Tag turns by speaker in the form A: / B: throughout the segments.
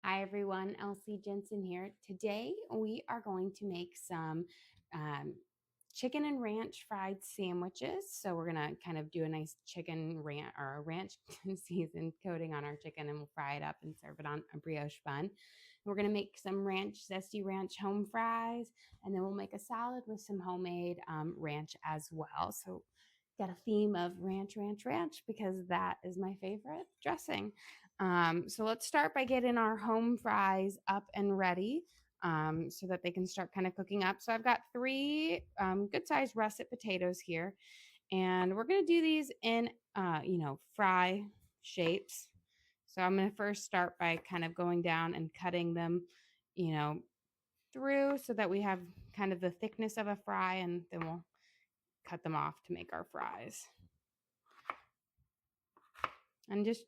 A: Hi everyone, Elsie Jensen here. Today we are going to make some um, chicken and ranch fried sandwiches. So we're gonna kind of do a nice chicken ranch or a ranch seasoned coating on our chicken, and we'll fry it up and serve it on a brioche bun. We're gonna make some zesty ranch home fries, and then we'll make a salad with some homemade ranch as well. So got a theme of ranch, ranch, ranch because that is my favorite dressing. So let's start by getting our home fries up and ready so that they can start kind of cooking up. So I've got three good sized russet potatoes here, and we're going to do these in, fry shapes. So I'm going to first start by kind of going down and cutting them, you know, through so that we have kind of the thickness of a fry, and then we'll cut them off to make our fries. And just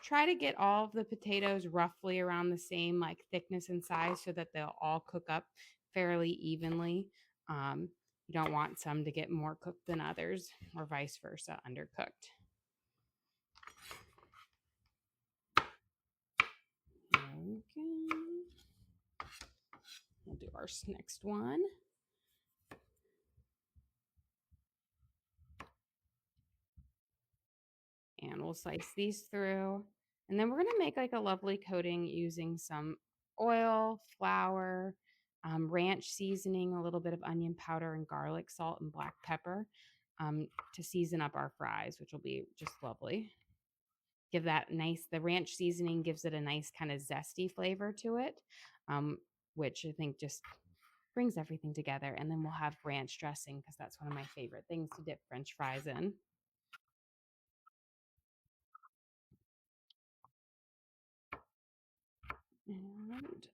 A: try to get all of the potatoes roughly around the same like thickness and size so that they'll all cook up fairly evenly. You don't want some to get more cooked than others or vice versa, undercooked. Okay. We'll do our next one. And we'll slice these through. And then we're going to make like a lovely coating using some oil, flour, ranch seasoning, a little bit of onion powder and garlic salt and black pepper to season up our fries, which will be just lovely. Give that nice, the ranch seasoning gives it a nice kind of zesty flavor to it, which I think just brings everything together. And then we'll have ranch dressing because that's one of my favorite things to dip French fries in. And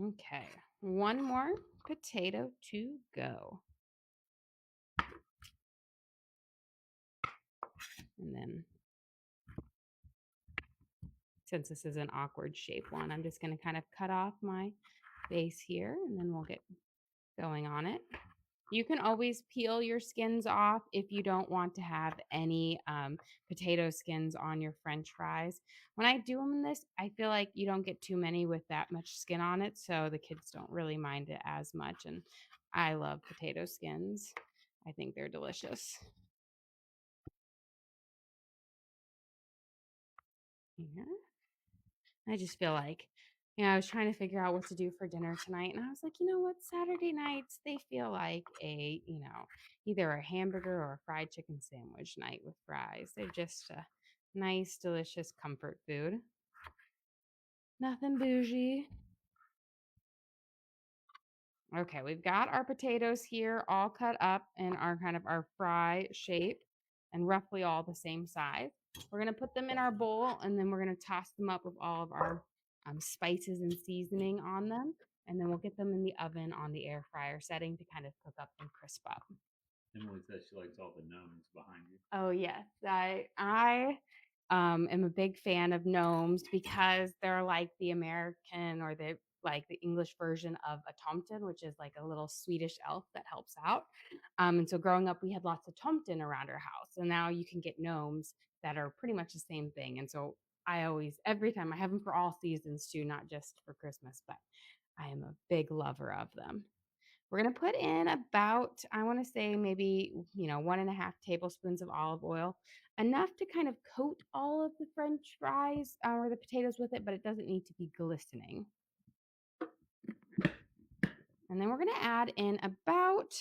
A: okay, one more potato to go. And then, since this is an awkward shape one, I'm just going to kind of cut off my base here, and then we'll get going on it. You can always peel your skins off if you don't want to have any potato skins on your French fries. When I do them in this, I feel like you don't get too many with that much skin on it, so the kids don't really mind it as much. And I love potato skins. I think they're delicious. Yeah. I just feel like, I was trying to figure out what to do for dinner tonight. And I was like, you know what? Saturday nights, they feel like either a hamburger or a fried chicken sandwich night with fries. They're just a nice, delicious comfort food. Nothing bougie. Okay, we've got our potatoes here all cut up in our kind of our fry shape and roughly all the same size. We're going to put them in our bowl, and then we're going to toss them up with all of our spices and seasoning on them. And then we'll get them in the oven on the air fryer setting to kind of cook up and crisp up.
B: Emily says she likes all the gnomes behind you.
A: Oh yes, I am a big fan of gnomes because they're like the American or the English version of a tomten, which is like a little Swedish elf that helps out. And so growing up, we had lots of tomten around our house, and now you can get gnomes that are pretty much the same thing. And so I always, every time, I have them for all seasons too, not just for Christmas, but I am a big lover of them. We're going to put in about, I want to say maybe, 1.5 tablespoons of olive oil, enough to kind of coat all of the French fries or the potatoes with it, but it doesn't need to be glistening. And then we're going to add in about,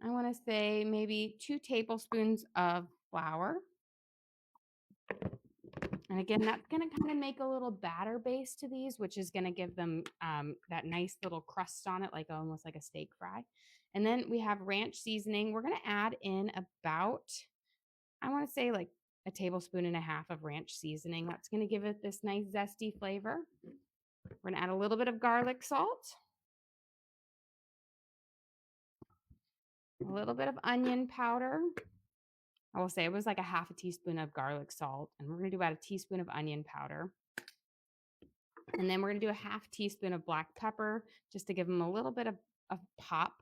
A: I want to say maybe 2 tablespoons of flour. And again, that's going to kind of make a little batter base to these, which is going to give them that nice little crust on it, like almost like a steak fry. And then we have ranch seasoning. We're going to add in about, I want to say like 1.5 tablespoons of ranch seasoning. That's going to give it this nice zesty flavor. We're going to add a little bit of garlic salt, a little bit of onion powder. I will say it was like 1/2 teaspoon of garlic salt, and we're going to do about a teaspoon of onion powder. And then we're going to do a 1/2 teaspoon of black pepper just to give them a little bit of pop.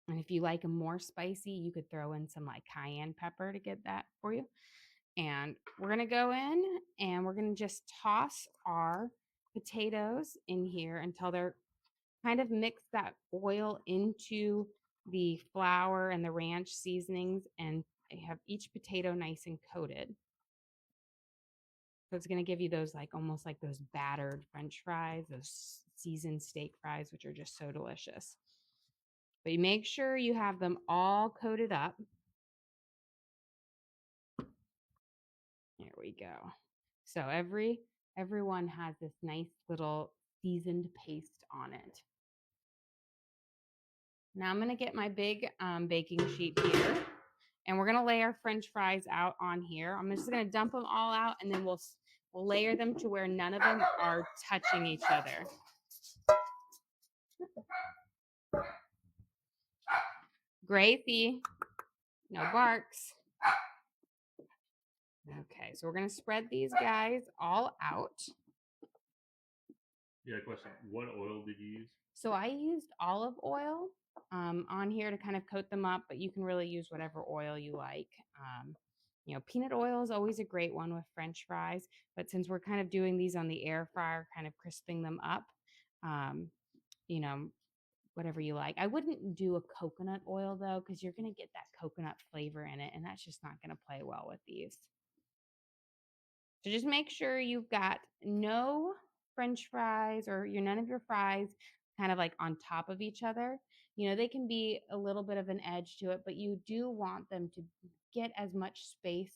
A: And if you like them more spicy, you could throw in some like cayenne pepper to get that for you. And we're going to go in and we're going to just toss our potatoes in here until they're kind of mix that oil into the flour and the ranch seasonings and have each potato nice and coated. So it's going to give you those like almost like those battered French fries, those seasoned steak fries, which are just so delicious. But you make sure you have them all coated up. There we go. So everyone has this nice little seasoned paste on it. Now I'm going to get my big baking sheet here, and we're going to lay our French fries out on here. I'm just going to dump them all out, and then we'll layer them to where none of them are touching each other. Gracie, no barks. Okay, so we're going to spread these guys all out.
B: Yeah, question. What oil did you use?
A: So I used olive oil on here to kind of coat them up, but you can really use whatever oil you like. Peanut oil is always a great one with French fries, but since we're kind of doing these on the air fryer, kind of crisping them up, um, you know, whatever you like. I wouldn't do a coconut oil though, because you're going to get that coconut flavor in it, and that's just not going to play well with these. So just make sure you've got no French fries or none of your fries kind of like on top of each other. They can be a little bit of an edge to it, but you do want them to get as much space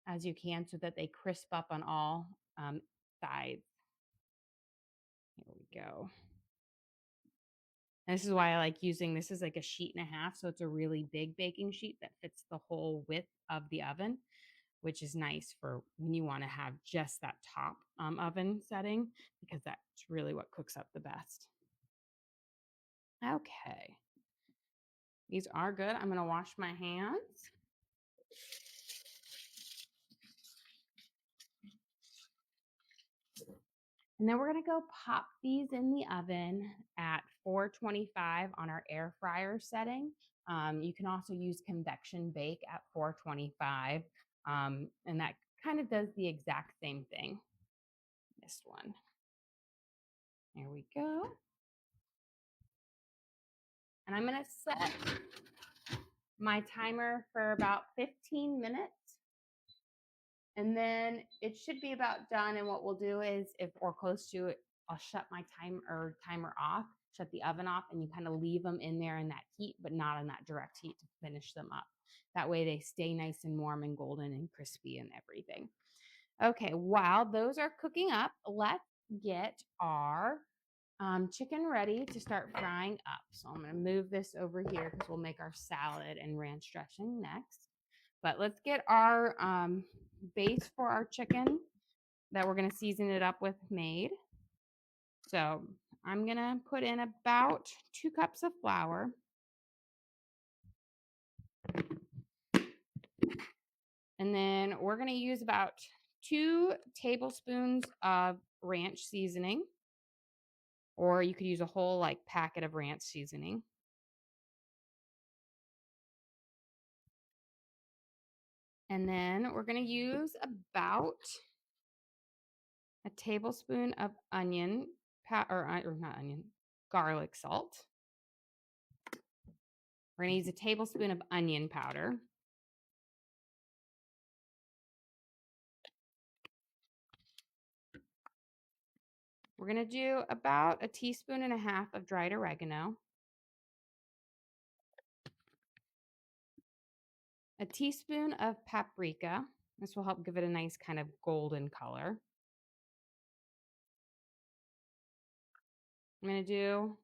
A: as you can so that they crisp up on all sides. Here we go. And this is why I like using, this is like a sheet and a half. So it's a really big baking sheet that fits the whole width of the oven, which is nice for when you want to have just that top oven setting, because that's really what cooks up the best. Okay. These are good. I'm going to wash my hands. And then we're going to go pop these in the oven at 425 on our air fryer setting. You can also use convection bake at 425. And that kind of does the exact same thing. This one. There we go. And I'm going to set my timer for about 15 minutes. And then it should be about done. And what we'll do is, if we're close to it, I'll shut my timer off, shut the oven off, and you kind of leave them in there in that heat, but not in that direct heat to finish them up. That way they stay nice and warm and golden and crispy and everything. Okay, while those are cooking up, let's get our chicken ready to start frying up. So I'm going to move this over here because we'll make our salad and ranch dressing next. But let's get our base for our chicken that we're going to season it up with made. So I'm going to put in about 2 cups of flour. And then we're going to use about 2 tablespoons of ranch seasoning. Or you could use a whole like packet of ranch seasoning. And then we're going to use about a tablespoon of garlic salt. We're going to use a tablespoon of onion powder. We're going to do about 1.5 teaspoons of dried oregano, 1 teaspoon of paprika. This will help give it a nice kind of golden color. I'm going to do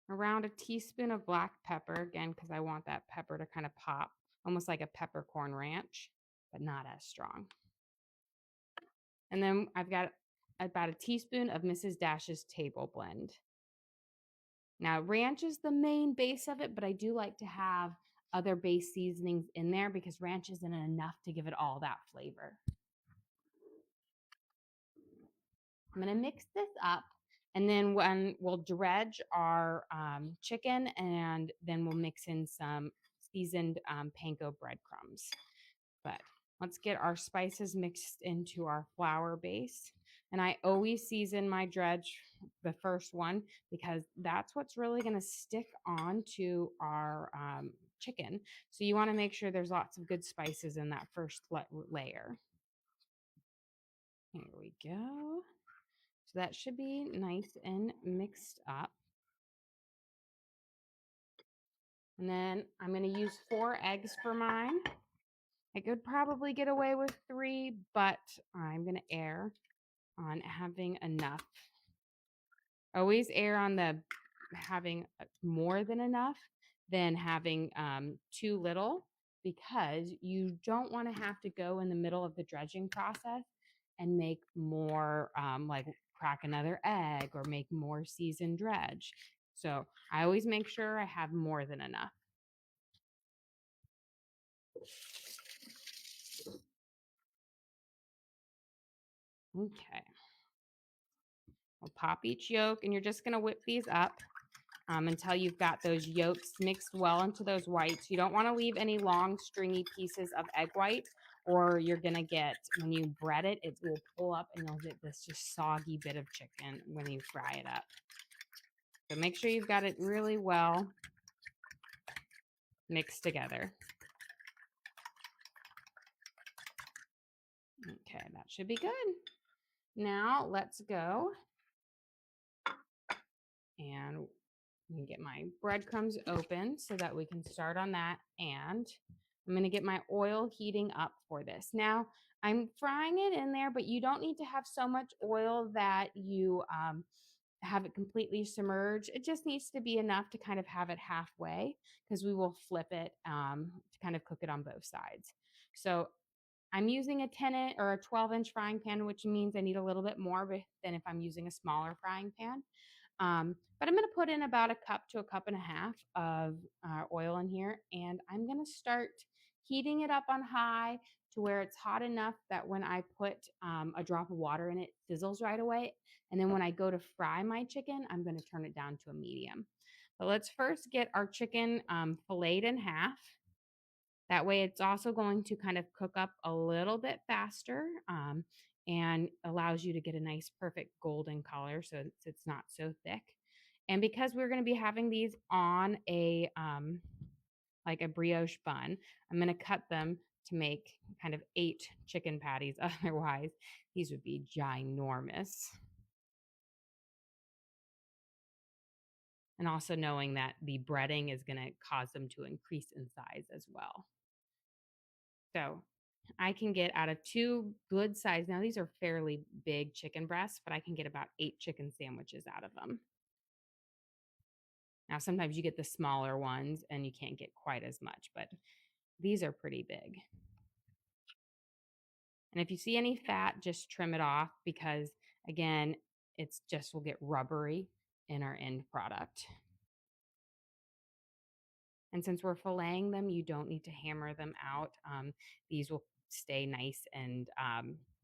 A: around 1 teaspoon of black pepper, again, because I want that pepper to kind of pop, almost like a peppercorn ranch, but not as strong. And then I've got about 1 teaspoon of Mrs. Dash's table blend. Now, ranch is the main base of it, but I do like to have other base seasonings in there because ranch isn't enough to give it all that flavor. I'm going to mix this up, and then when we'll dredge our chicken, and then we'll mix in some seasoned panko breadcrumbs. But Let's get our spices mixed into our flour base. And I always season my dredge, the first one, because that's what's really going to stick on to our chicken. So you want to make sure there's lots of good spices in that first layer. Here we go. So that should be nice and mixed up. And then I'm going to use 4 eggs for mine. I could probably get away with 3, but I'm going to err on having enough. Always err on the having more than enough than having too little, because you don't want to have to go in the middle of the dredging process and make more, like crack another egg or make more seasoned dredge. So I always make sure I have more than enough. Okay. We'll pop each yolk, and you're just going to whip these up until you've got those yolks mixed well into those whites. You don't want to leave any long, stringy pieces of egg white, or you're going to get, when you bread it, it will pull up and you'll get this just soggy bit of chicken when you fry it up. So make sure you've got it really well mixed together. Okay, that should be good. Now let's go and get my breadcrumbs open so that we can start on that. And I'm going to get my oil heating up for this. Now, I'm frying it in there, but you don't need to have so much oil that you have it completely submerged. It just needs to be enough to kind of have it halfway, because we will flip it to kind of cook it on both sides. So I'm using a 10 or a 12-inch frying pan, which means I need a little bit more than if I'm using a smaller frying pan. But I'm going to put in about a cup to a cup and a half of oil in here, and I'm going to start heating it up on high to where it's hot enough that when I put a drop of water in it, it fizzles right away. And then when I go to fry my chicken, I'm going to turn it down to a medium. But let's first get our chicken filleted in half. That way, it's also going to kind of cook up a little bit faster, and allows you to get a nice, perfect golden color, so it's not so thick. And because we're going to be having these on a like a brioche bun, I'm going to cut them to make kind of 8 chicken patties. Otherwise, these would be ginormous. And also knowing that the breading is going to cause them to increase in size as well. So I can get out of 2 good size. Now, these are fairly big chicken breasts, but I can get about 8 chicken sandwiches out of them. Now, sometimes you get the smaller ones and you can't get quite as much, but these are pretty big. And if you see any fat, just trim it off, because again, it's just will get rubbery in our end product. And since we're filleting them, you don't need to hammer them out. These will stay nice and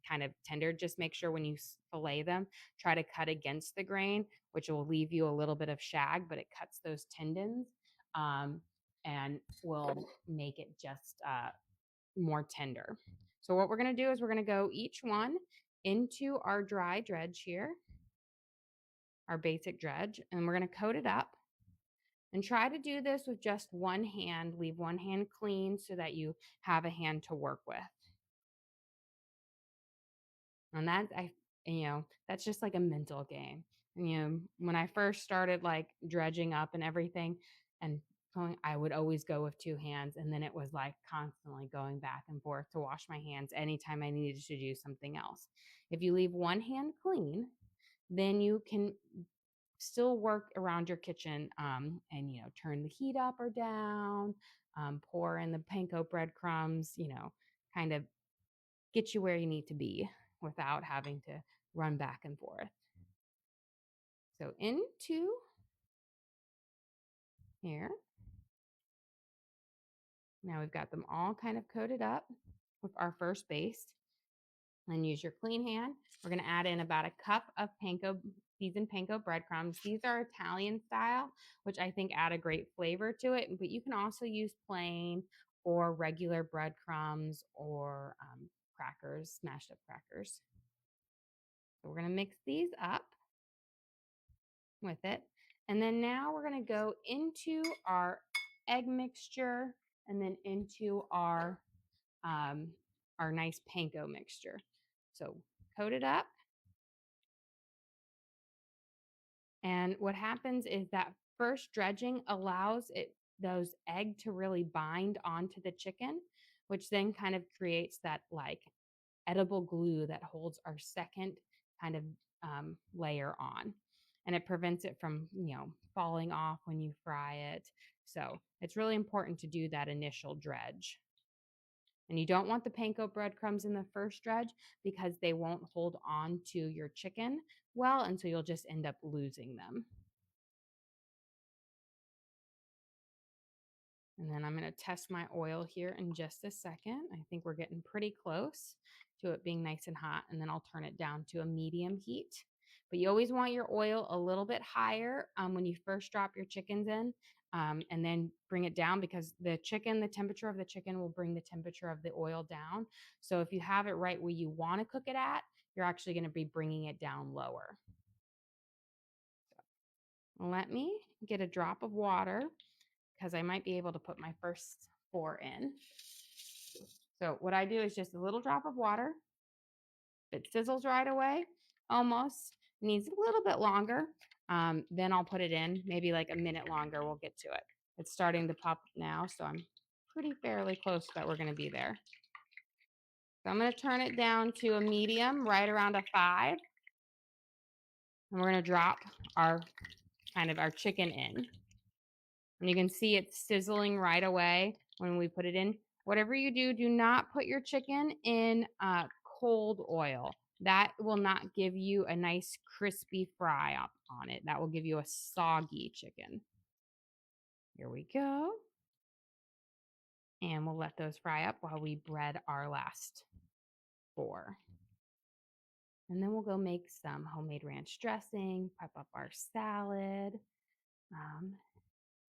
A: kind of tender. Just make sure when you fillet them, try to cut against the grain, which will leave you a little bit of shag, but it cuts those tendons and will make it just more tender. So what we're going to do is we're going to go each one into our dry dredge here, our basic dredge, and we're going to coat it up. And try to do this with just one hand. Leave one hand clean so that you have a hand to work with. And that's just like a mental game. And, when I first started like dredging up and everything and going, I would always go with 2 hands. And then it was like constantly going back and forth to wash my hands anytime I needed to do something else. If you leave one hand clean, then you can still work around your kitchen, and turn the heat up or down, pour in the panko breadcrumbs, kind of get you where you need to be without having to run back and forth. So into here. Now we've got them all kind of coated up with our first base. And use your clean hand. We're going to add in about a cup of seasoned panko breadcrumbs. These are Italian style, which I think add a great flavor to it. But you can also use plain, or regular breadcrumbs or crackers, smashed up crackers. So we're going to mix these up with it. And then now we're going to go into our egg mixture and then into um, our nice panko mixture. So coat it up. And what happens is that first dredging allows those egg to really bind onto the chicken, which then kind of creates that like edible glue that holds our second kind of layer on. And it prevents it from, falling off when you fry it. So it's really important to do that initial dredge. And you don't want the panko breadcrumbs in the first dredge because they won't hold on to your chicken well, and so you'll just end up losing them. And then I'm going to test my oil here in just a second. I think we're getting pretty close to it being nice and hot. And then I'll turn it down to a medium heat. But you always want your oil a little bit higher when you first drop your chickens in, and then bring it down because the temperature of the chicken will bring the temperature of the oil down. So if you have it right where you want to cook it at, you're actually going to be bringing it down lower. So let me get a drop of water because I might be able to put my first 4 in. So what I do is just a little drop of water. It sizzles right away, almost. Needs a little bit longer. Then I'll put it in, maybe like a minute longer. We'll get to it. It's starting to pop now, so I'm pretty fairly close that we're going to be there. So I'm going to turn it down to a medium, right around a 5. And we're going to drop our chicken in. And you can see it's sizzling right away when we put it in. Whatever you do, do not put your chicken in cold oil. That will not give you a nice crispy fry up on it. That will give you a soggy chicken. Here we go. And we'll let those fry up while we bread our last 4. And then we'll go make some homemade ranch dressing, prep up our salad,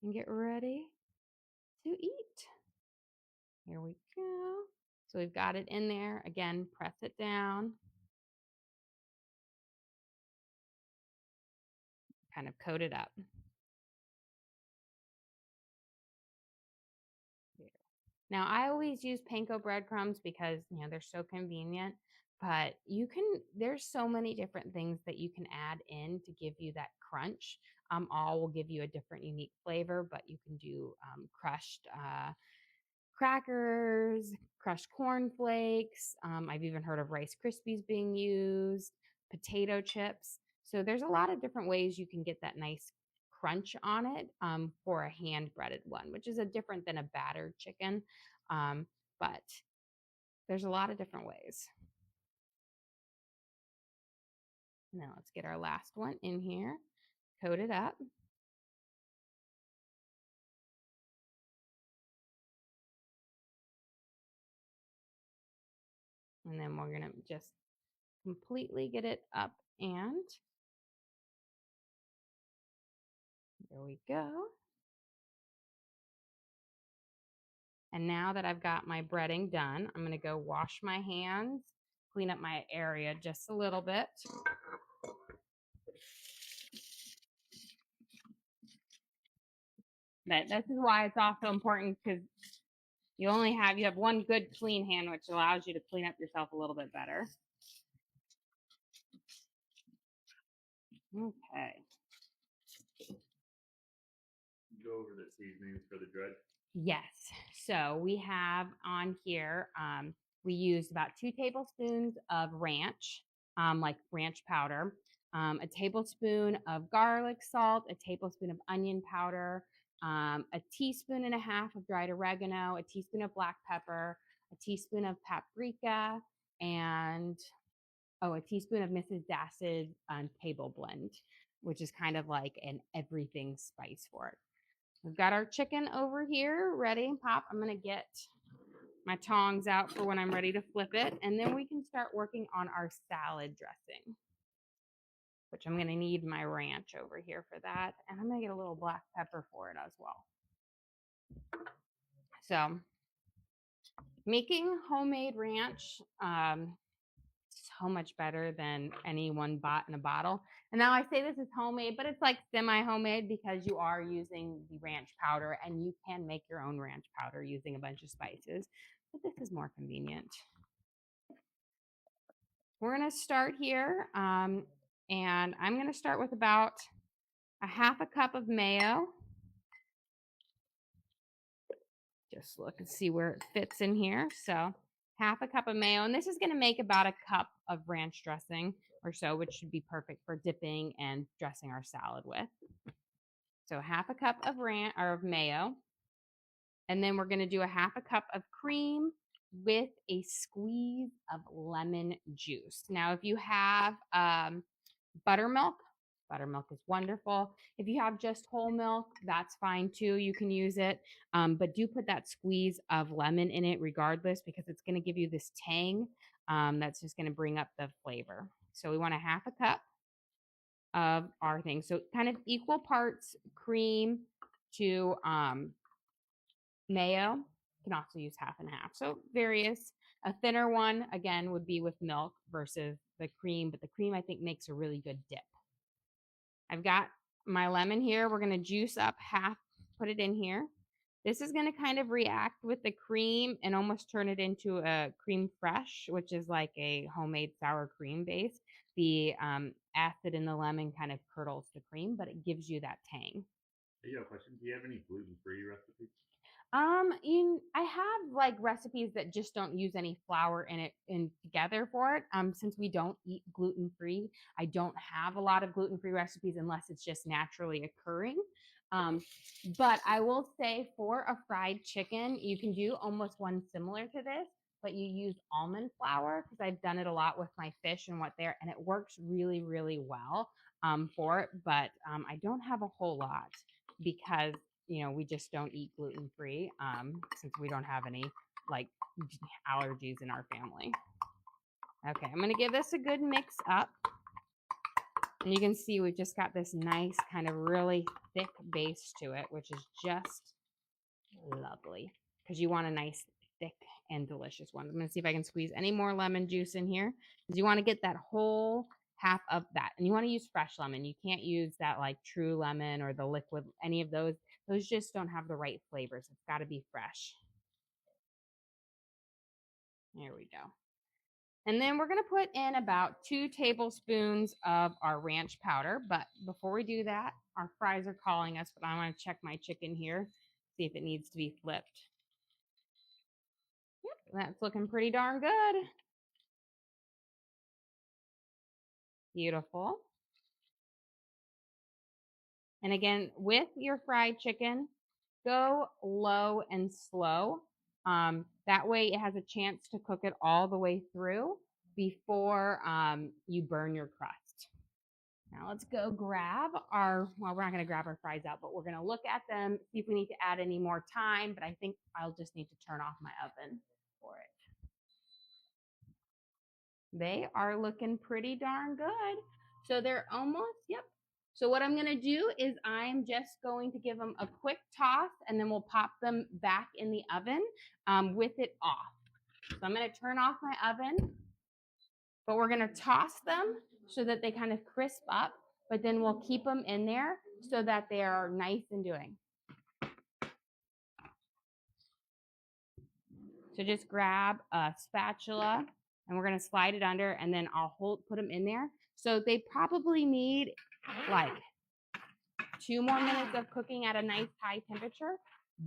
A: and get ready to eat. Here we go. So we've got it in there. Again, press it down. Kind of coat it up. Now, I always use panko breadcrumbs because, they're so convenient, but there's so many different things that you can add in to give you that crunch. All will give you a different unique flavor, but you can do crushed crackers, crushed cornflakes. I've even heard of Rice Krispies being used, potato chips. So there's a lot of different ways you can get that nice crunch on it for a hand breaded one, which is a different than a battered chicken. But there's a lot of different ways. Now let's get our last one in here, coat it up. And then we're going to just completely get it up, and there we go. And now that I've got my breading done, I'm going to go wash my hands, clean up my area just a little bit. But this is why it's also important, because you have one good clean hand, which allows you to clean up yourself a little bit better. Okay.
B: Go over the seasonings for the dredge.
A: Yes. So we have on here, we used about 2 tablespoons of ranch, like ranch powder, a tablespoon of garlic salt, a tablespoon of onion powder, a teaspoon and a half of dried oregano, a teaspoon of black pepper, a teaspoon of paprika, and a teaspoon of Mrs. Dass's table blend, which is kind of like an everything spice for it. We've got our chicken over here ready. Pop, I'm going to get my tongs out for when I'm ready to flip it. And then we can start working on our salad dressing, which I'm going to need my ranch over here for that. And I'm going to get a little black pepper for it as well. So Making homemade ranch so much better than any one bought in a bottle. And now I say this is homemade, but it's like semi-homemade because you are using the ranch powder and you can make your own ranch powder using a bunch of spices. But this is more convenient. We're going to start here. And I'm going to start with about a half a cup of mayo. Just look and see where it fits in here. So half a cup of mayo. And this is going to make about a cup of ranch dressing or so, which should be perfect for dipping and dressing our salad with. So half a cup of mayo. And then we're going to do a half a cup of cream with a squeeze of lemon juice. Now, if you have buttermilk, buttermilk is wonderful. If you have just whole milk, that's fine too. You can use it. But do put that squeeze of lemon in it regardless because it's going to give you this tang that's just going to bring up the flavor. So we want a half a cup of our thing. So kind of equal parts cream to mayo. You can also use half and half. So various. A thinner one, again, would be with milk versus the cream, but the cream I think makes a really good dip. I've got my lemon here. We're going to juice up half, put it in here. This is going to kind of react with the cream and almost turn it into a cream fresh, which is like a homemade sour cream base. The acid in the lemon kind of curdles the cream, but it gives you that tang.
B: Hey, yo, question. Do you have any gluten-free recipes?
A: I have like recipes that just don't use any flour in it in together for it. Since we don't eat gluten free, I don't have a lot of gluten free recipes unless it's just naturally occurring. Um, but I will say for a fried chicken, you can do almost one similar to this, but you use almond flour because I've done it a lot with my fish and what there, and it works really, really well for it. But I don't have a whole lot because we just don't eat gluten free since we don't have any like allergies in our family. Okay, I'm gonna give this a good mix up. And you can see we've just got this nice kind of really thick base to it, which is just lovely because you want a nice thick and delicious one. I'm gonna see if I can squeeze any more lemon juice in here because you want to get that whole half of that. And you want to use fresh lemon. You can't use that like true lemon or the liquid, any of those. Those just don't have the right flavors. It's got to be fresh. There we go. And then we're going to put in about 2 tablespoons of our ranch powder. But before we do that, our fries are calling us, but I want to check my chicken here, see if it needs to be flipped. Yep, that's looking pretty darn good. Beautiful. And again, with your fried chicken, go low and slow. That way it has a chance to cook it all the way through before you burn your crust. Now let's go grab well, we're not going to grab our fries out, but we're going to look at them, see if we need to add any more time, but I think I'll just need to turn off my oven for it. They are looking pretty darn good. So they're almost, yep. So what I'm going to do is I'm just going to give them a quick toss and then we'll pop them back in the oven with it off. So I'm going to turn off my oven, but we're going to toss them so that they kind of crisp up, but then we'll keep them in there so that they are nice and doing. So just grab a spatula and we're going to slide it under and then I'll put them in there. So they probably need like 2 more minutes of cooking at a nice high temperature.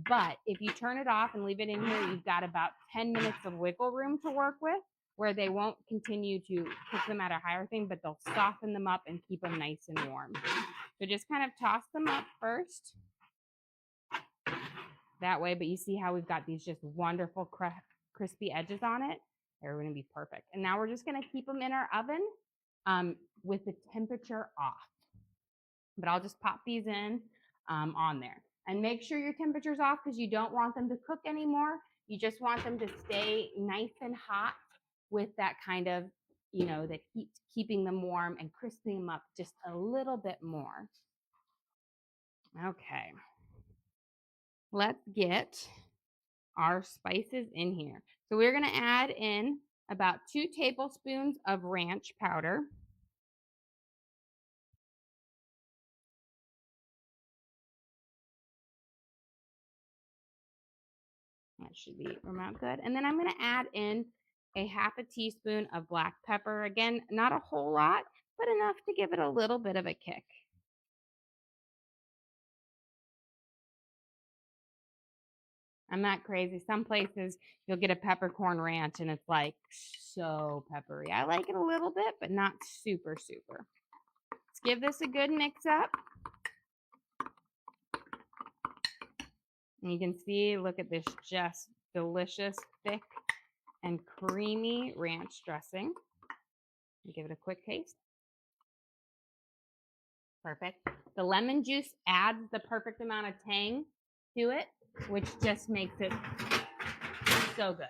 A: But if you turn it off and leave it in here, you've got about 10 minutes of wiggle room to work with where they won't continue to cook them at a higher thing, but they'll soften them up and keep them nice and warm. So just kind of toss them up first. That way, but you see how we've got these just wonderful crispy edges on it. They're going to be perfect. And now we're just going to keep them in our oven with the temperature off. But I'll just pop these in on there. And make sure your temperature's off because you don't want them to cook anymore. You just want them to stay nice and hot with that kind of, that heat, keeping them warm and crisping them up just a little bit more. Okay. Let's get our spices in here. So we're going to add in about 2 tablespoons of ranch powder. That should be about good. And then I'm going to add in a half a teaspoon of black pepper. Again, not a whole lot, but enough to give it a little bit of a kick. I'm not crazy. Some places you'll get a peppercorn ranch and it's like so peppery. I like it a little bit, but not super, super. Let's give this a good mix up. And you can see, look at this just delicious, thick, and creamy ranch dressing. Give it a quick taste. Perfect. The lemon juice adds the perfect amount of tang to it, which just makes it so good.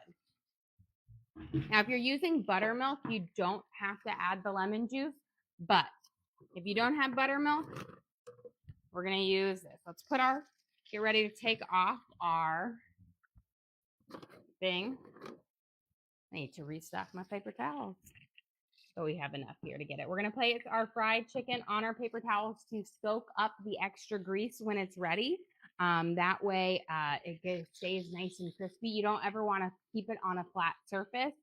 A: Now, if you're using buttermilk, you don't have to add the lemon juice, but if you don't have buttermilk, we're going to use this. Let's get ready to take off our thing. I need to restock my paper towels. So we have enough here to get it. We're going to place our fried chicken on our paper towels to soak up the extra grease when it's ready. That way it stays nice and crispy. You don't ever want to keep it on a flat surface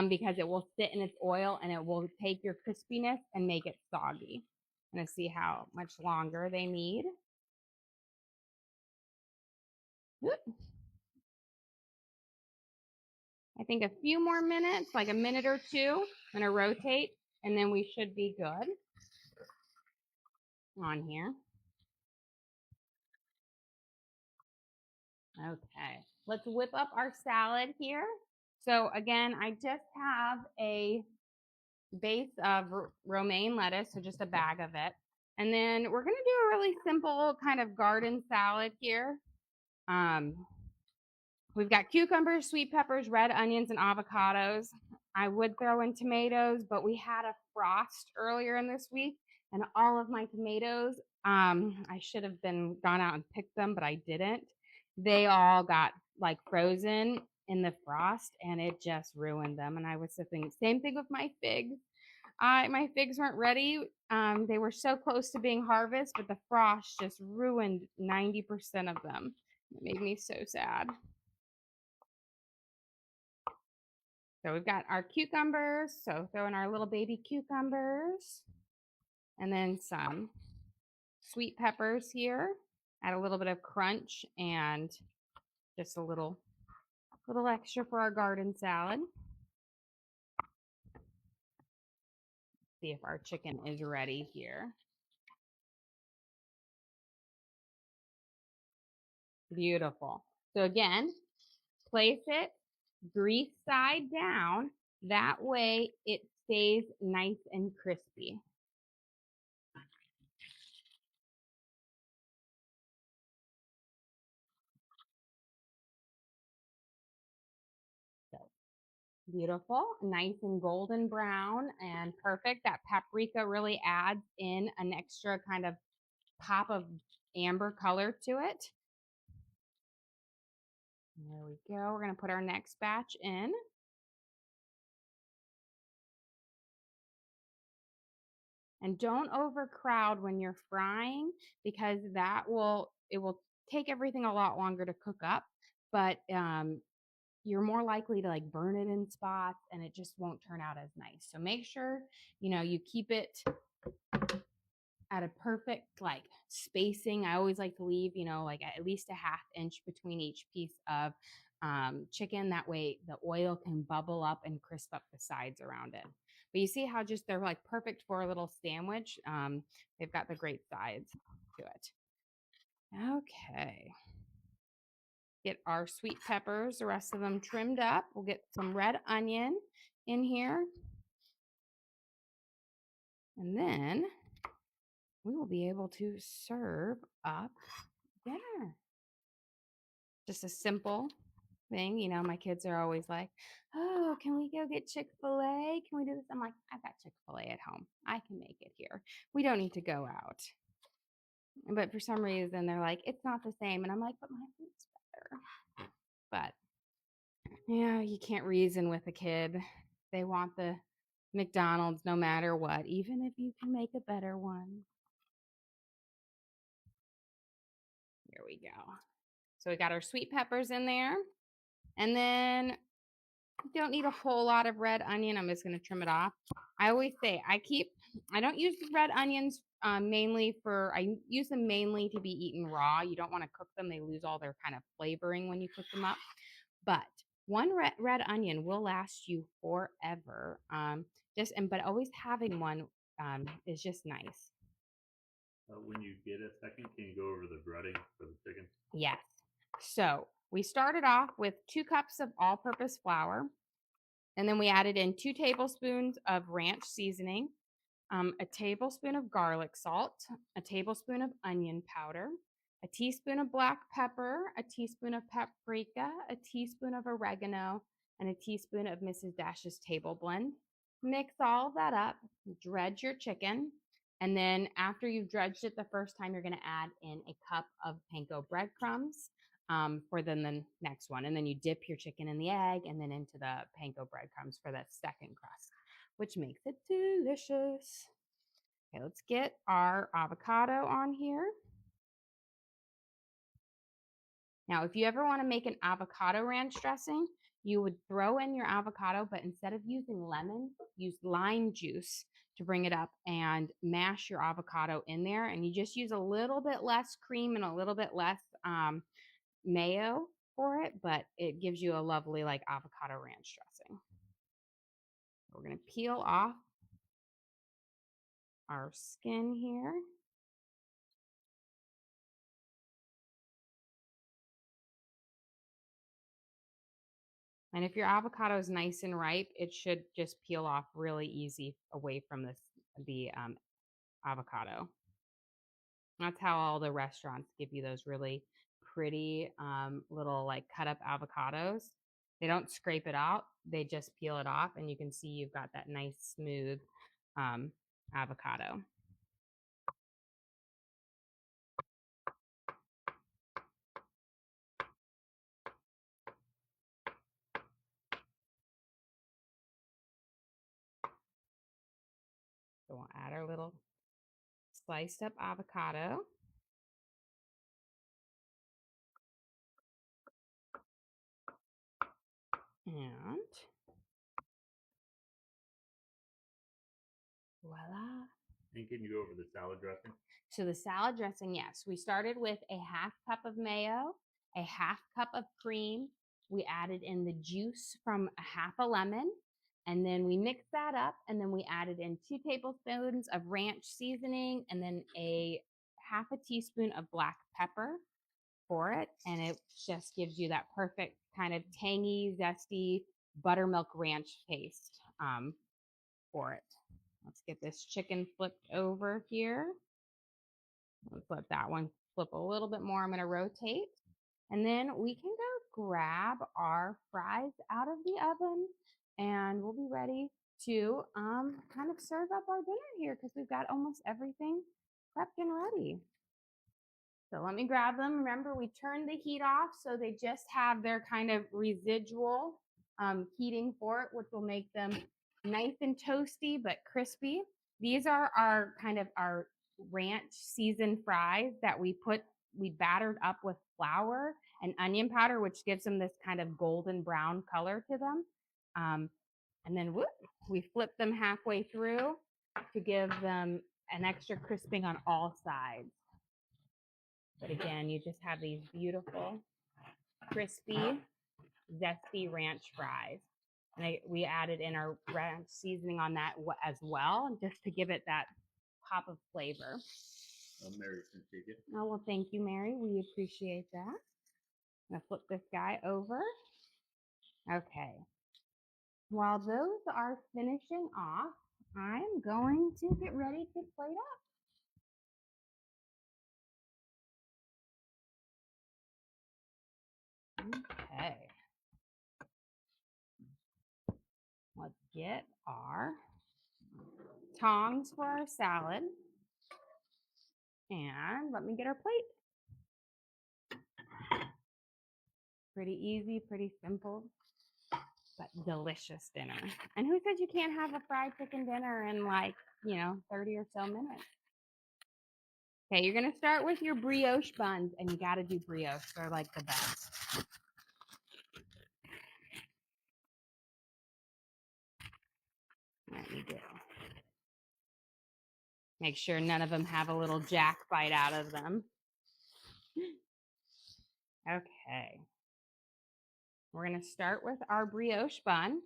A: because it will sit in its oil and it will take your crispiness and make it soggy. I'm going to see how much longer they need. I think a few more minutes, like a minute or two. I'm going to rotate and then we should be good on here. Okay, let's whip up our salad here. So again, I just have a base of romaine lettuce, so just a bag of it. And then we're gonna do a really simple kind of garden salad here. We've got cucumbers, sweet peppers, red onions, and avocados. I would throw in tomatoes, but we had a frost earlier in this week, and all of my tomatoes, I should have gone out and picked them, but I didn't. They all got like frozen in the frost, and it just ruined them. And I was thinking, same thing with my figs. My figs weren't ready. They were so close to being harvested, but the frost just ruined 90% of them. It made me so sad. So we've got our cucumbers. So throw in our little baby cucumbers and then some sweet peppers here. Add a little bit of crunch and just a little extra for our garden salad. See if our chicken is ready here. Beautiful. So again, place it grease side down. That way it stays nice and crispy. So beautiful, nice and golden brown and perfect. That paprika really adds in an extra kind of pop of amber color to it. There we go. We're going to put our next batch in. And don't overcrowd when you're frying because it will take everything a lot longer to cook up, but you're more likely to like burn it in spots and it just won't turn out as nice. So make sure, you keep it at a perfect like spacing. I always like to leave, like at least a half inch between each piece of chicken. That way the oil can bubble up and crisp up the sides around it. But you see how just they're like perfect for a little sandwich. They've got the great sides to it. Okay. Get our sweet peppers, the rest of them trimmed up. We'll get some red onion in here. And then we will be able to serve up dinner. Just a simple thing. My kids are always like, oh, can we go get Chick-fil-A? Can we do this? I'm like, I've got Chick-fil-A at home. I can make it here. We don't need to go out. But for some reason, they're like, it's not the same. And I'm like, but my food's better. but yeah, you can't reason with a kid. They want the McDonald's no matter what, even if you can make a better one. Here we go. So we got our sweet peppers in there. And then you don't need a whole lot of red onion. I'm just going to trim it off. I always say I don't use red onions I use them mainly to be eaten raw. You don't want to cook them. They lose all their kind of flavoring when you cook them up. But one red onion will last you forever. But always having one is just nice.
B: When you get a second, can you go over the breading for the chicken?
A: Yes. So we started off with 2 cups of all purpose flour, and then we added in 2 tablespoons of ranch seasoning, a tablespoon of garlic salt, a tablespoon of onion powder, a teaspoon of black pepper, a teaspoon of paprika, a teaspoon of oregano, and a teaspoon of Mrs. Dash's table blend. Mix all of that up, dredge your chicken, and then after you've dredged it the first time, you're going to add in a cup of panko breadcrumbs for then the next one. And then you dip your chicken in the egg and then into the panko breadcrumbs for that second crust, which makes it delicious. Okay, let's get our avocado on here. Now, if you ever want to make an avocado ranch dressing, you would throw in your avocado, but instead of using lemon, use lime juice to bring it up and mash your avocado in there. And you just use a little bit less cream and a little bit less mayo for it, but it gives you a lovely like avocado ranch dressing. We're going to peel off our skin here. And if your avocado is nice and ripe, it should just peel off really easy away from the avocado. That's how all the restaurants give you those really pretty little like cut up avocados. They don't scrape it out; they just peel it off, and you can see you've got that nice smooth avocado. So we'll add our little sliced up avocado. And voila.
B: And can you go over the salad dressing?
A: So the salad dressing, yes, we started with a half cup of mayo, a half cup of cream. We added in the juice from a half a lemon, and then we mixed that up, and then we added in 2 tablespoons of ranch seasoning, and then a half a teaspoon of black pepper for it, and it just gives you that perfect kind of tangy, zesty buttermilk ranch taste for it. Let's get this chicken flipped over here. Let's let that one flip a little bit more. I'm going to rotate. And then we can go grab our fries out of the oven and we'll be ready to kind of serve up our dinner here because we've got almost everything prepped and ready. So let me grab them. Remember, we turned the heat off so they just have their kind of residual heating for it, which will make them nice and toasty but crispy. These are our kind of our ranch seasoned fries that we battered up with flour and onion powder, which gives them this kind of golden brown color to them. And then we flip them halfway through to give them an extra crisping on all sides. But again, you just have these beautiful, crispy, zesty ranch fries. And we added in our ranch seasoning on that as well, just to give it that pop of flavor.
B: Mary can take it.
A: Oh, well, thank you, Mary. We appreciate that. I'm going to flip this guy over. Okay. While those are finishing off, I'm going to get ready to plate up. Okay. Let's get our tongs for our salad. And let me get our plate. Pretty easy, pretty simple, but delicious dinner. And who said you can't have a fried chicken dinner in like, 30 or so minutes? Okay, you're gonna start with your brioche buns, and you gotta do brioche. They're like the best. Let me do. Make sure none of them have a little jack bite out of them. Okay. We're gonna start with our brioche bun.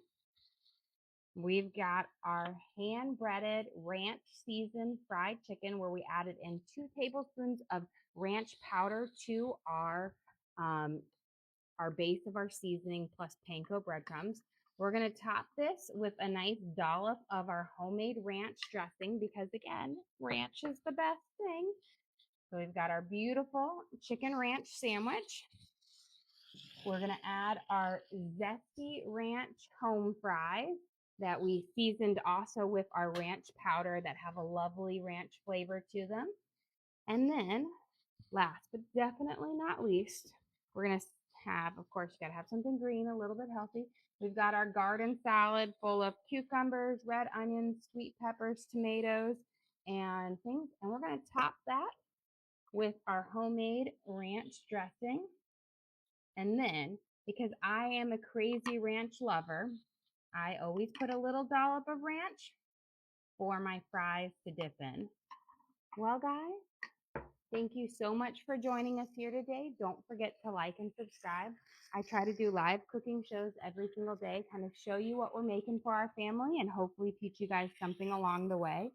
A: We've got our hand breaded ranch seasoned fried chicken where we added in 2 tablespoons of ranch powder to our base of our seasoning plus panko breadcrumbs. We're going to top this with a nice dollop of our homemade ranch dressing because, again, ranch is the best thing. So we've got our beautiful chicken ranch sandwich. We're going to add our zesty ranch home fries that we seasoned also with our ranch powder that have a lovely ranch flavor to them. And then, last but definitely not least, we're going to have, of course, you got to have something green, a little bit healthy. We've got our garden salad full of cucumbers, red onions, sweet peppers, tomatoes, and things. And we're going to top that with our homemade ranch dressing. And then, because I am a crazy ranch lover, I always put a little dollop of ranch for my fries to dip in. Well, guys, thank you so much for joining us here today. Don't forget to like and subscribe. I try to do live cooking shows every single day, kind of show you what we're making for our family and hopefully teach you guys something along the way.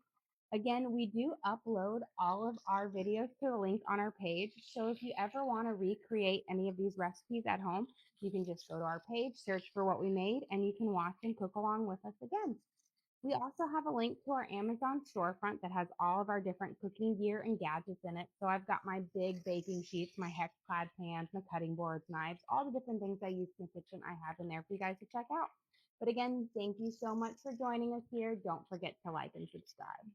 A: Again, we do upload all of our videos to the link on our page. So if you ever want to recreate any of these recipes at home, you can just go to our page, search for what we made, and you can watch and cook along with us again. We also have a link to our Amazon storefront that has all of our different cooking gear and gadgets in it. So I've got my big baking sheets, my Hex-Clad pans, my cutting boards, knives, all the different things I use in the kitchen I have in there for you guys to check out. But again, thank you so much for joining us here. Don't forget to like and subscribe.